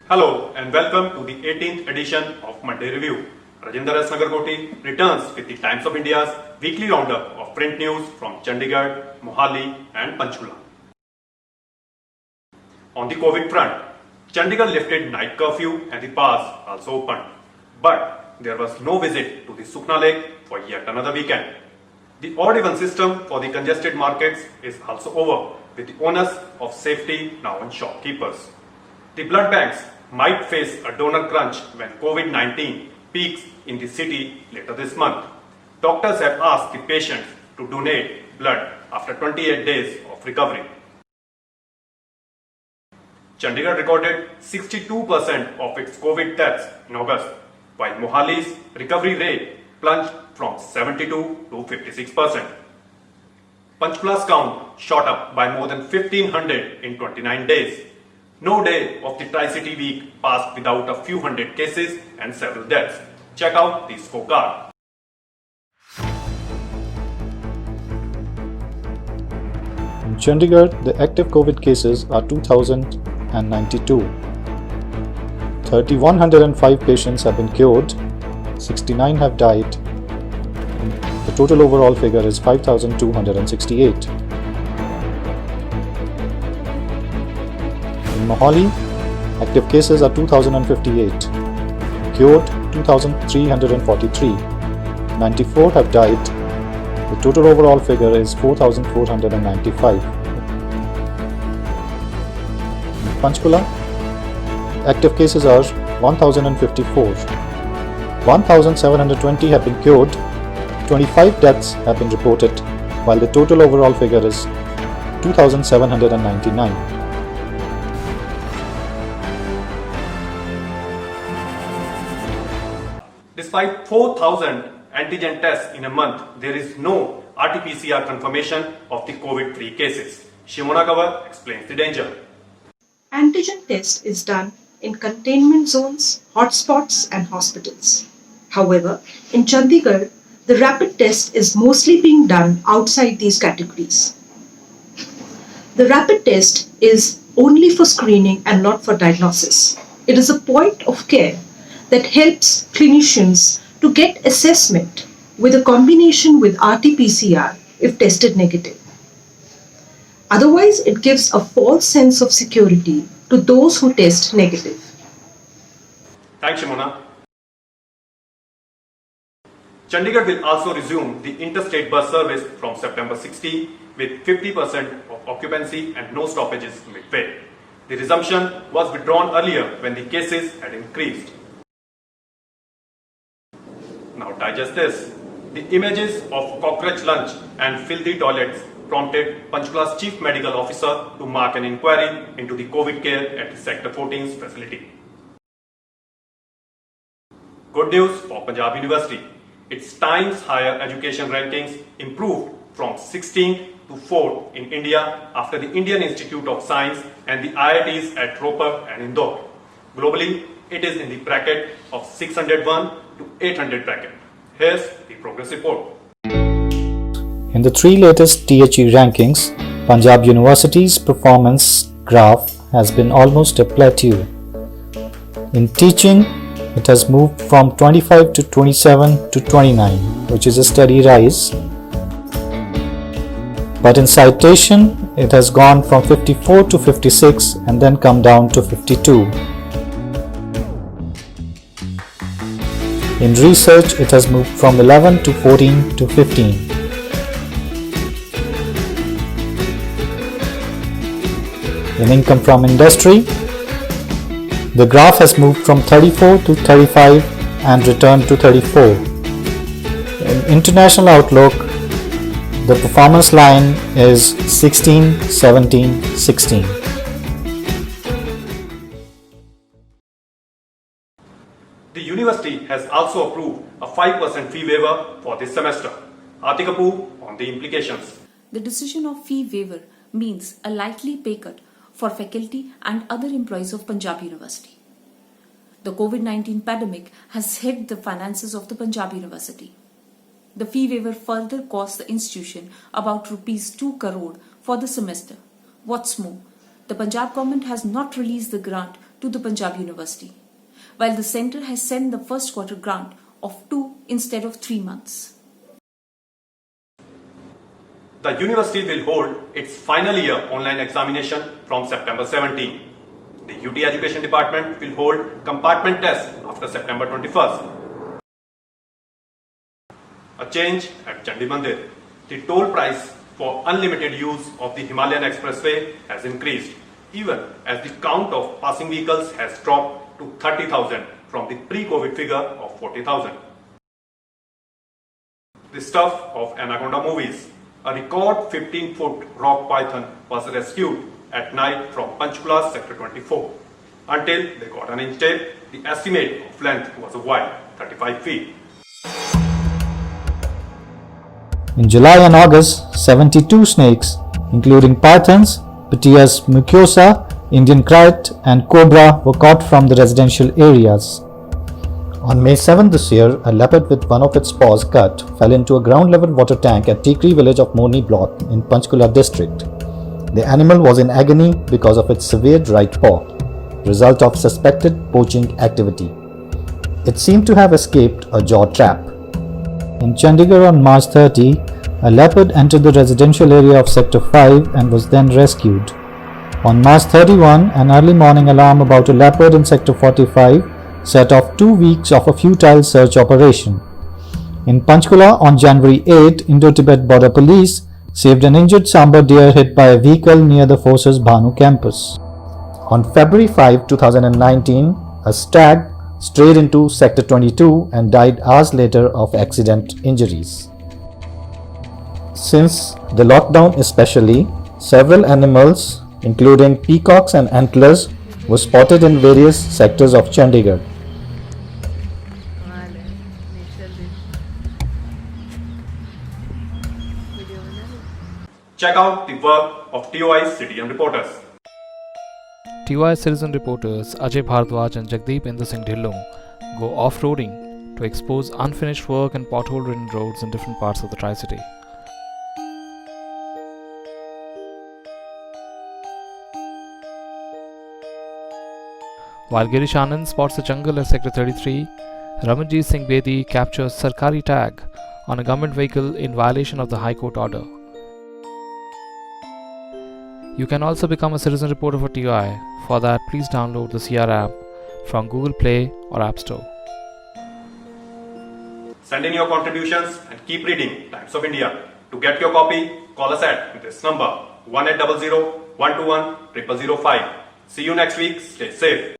Hello and welcome to the 18th edition of Monday Review. Rajinder S. Nagarkoti returns with the Times of India's weekly roundup of print news from Chandigarh, Mohali and Panchkula. On the COVID front, Chandigarh lifted night curfew and the bars also opened. But there was no visit to the Sukna Lake for yet another weekend. The odd-even system for the congested markets is also over, with the onus of safety now on shopkeepers. The blood banks might face a donor crunch when COVID-19 peaks in the city later this month. Doctors have asked the patients to donate blood after 28 days of recovery. Chandigarh recorded 62% of its COVID deaths in August, while Mohali's recovery rate plunged from 72 to 56%. Panchkula's count shot up by more than 1,500 in 29 days. No day of the Tri-City week passed without a few hundred cases and several deaths. Check out the scorecard. In Chandigarh, the active COVID cases are 2,092. 3,105 patients have been cured, 69 have died. The total overall figure is 5,268. In Mohali, active cases are 2,058. Cured 2,343. 94 have died. The total overall figure is 4,495. In Panchkula, active cases are 1,054. 1,720 have been cured. 25 deaths have been reported, while the total overall figure is 2,799. Despite 4,000 antigen tests in a month, there is no RT-PCR confirmation of the COVID-free cases. Shimona Kavar explains the danger. Antigen test is done in containment zones, hotspots and hospitals. However, in Chandigarh, the rapid test is mostly being done outside these categories. The rapid test is only for screening and not for diagnosis. It is a point of care that helps clinicians to get assessment with a combination with RT-PCR if tested negative. Otherwise, it gives a false sense of security to those who test negative. Thanks, Shimona. Chandigarh will also resume the interstate bus service from September 16 with 50% of occupancy and no stoppages midway. The resumption was withdrawn earlier when the cases had increased. Now digest this. The images of cockroach lunch and filthy toilets prompted Panchkula's chief medical officer to mark an inquiry into the COVID care at Sector 14's facility. Good news for Punjab University. Its Times Higher Education rankings improved from 16th to 4th in India after the Indian Institute of Science and the IITs at Ropar and Indore. Globally, it is in the bracket of 601 to 800 bracket. Here's the progress report. In the three latest THE rankings, Punjab University's performance graph has been almost a plateau. In teaching, it has moved from 25 to 27 to 29, which is a steady rise. But in citation, it has gone from 54 to 56 and then come down to 52. In research, it has moved from 11 to 14 to 15. In income from industry, the graph has moved from 34 to 35 and returned to 34. In international outlook, the performance line is 16, 17, 16. The university has also approved a 5% fee waiver for this semester. Aarti Kapoor on the implications. The decision of fee waiver means a likely pay cut for faculty and other employees of Punjab University. The COVID-19 pandemic has hit the finances of the Punjab University. The fee waiver further cost the institution about rupees 2 crore for the semester. What's more, the Punjab government has not released the grant to the Punjab University, while the centre has sent the first quarter grant of 2 instead of 3 months. The university will hold its final year online examination from September 17. The UT Education Department will hold compartment tests after September 21st. A change at Chandi Mandir. The toll price for unlimited use of the Himalayan Expressway has increased, even as the count of passing vehicles has dropped to 30,000 from the pre-COVID figure of 40,000. The stuff of Anaconda movies. A record 15-foot rock python was rescued at night from Panchkula Sector 24. Until they got an inch tape, the estimate of length was a wild 35 feet. In July and August, 72 snakes, including pythons, Pithias mucosa, Indian kite and cobra were caught from the residential areas. On May 7 this year, a leopard with one of its paws cut fell into a ground-level water tank at Tikri village of Morni block in Panchkula district. The animal was in agony because of its severed right paw, result of suspected poaching activity. It seemed to have escaped a jaw trap. In Chandigarh on March 30, a leopard entered the residential area of Sector 5 and was then rescued. On March 31, an early morning alarm about a leopard in Sector 45 set off 2 weeks of a futile search operation. In Panchkula on January 8, Indo-Tibet Border Police saved an injured sambar deer hit by a vehicle near the Forces Bhanu campus. On February 5, 2019, a stag strayed into Sector 22 and died hours later of accident injuries. Since the lockdown especially, several animals including peacocks and antlers were spotted in various sectors of Chandigarh. Check out the work of TOI Citizen reporters. TOI citizen reporters Ajay Bhardwaj and Jagdeep Inder Singh Dhillon go off-roading to expose unfinished work and pothole-ridden roads in different parts of the Tri-City. While Girish Anand spots a jungle at Sector 33, Ramanjeet Singh Bedi captures Sarkari tag on a government vehicle in violation of the High Court order. You can also become a citizen reporter for TOI. For that, please download the CR app from Google Play or App Store. Send in your contributions and keep reading Times of India. To get your copy, call us at this number 1800 121 0005. See you next week. Stay safe.